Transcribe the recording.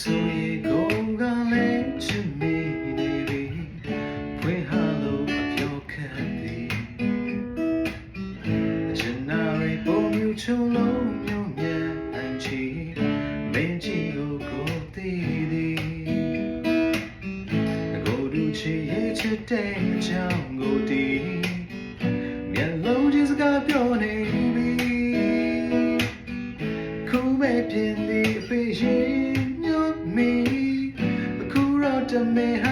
ဆိုရင်ကိုယ်ကလည်းချစ်မိနေပြီဖွင့်ဟာလို့အပြောခံသည်အချင်နာရိပုံမျိုးချုံလုံးမျိုးမြတ်အန်ချီမင်းကြီးကိုသိသည်ကိုလူချစ်ရဲ့ချစ်တဲ့အကြောင်းကိုဒီမျက်လုံးချင်းစကားပြောနေပြီခုမဲ့ပြင်းသည်အဖေရှင်ညွတ်မိအခုတော့တမင်ဟာ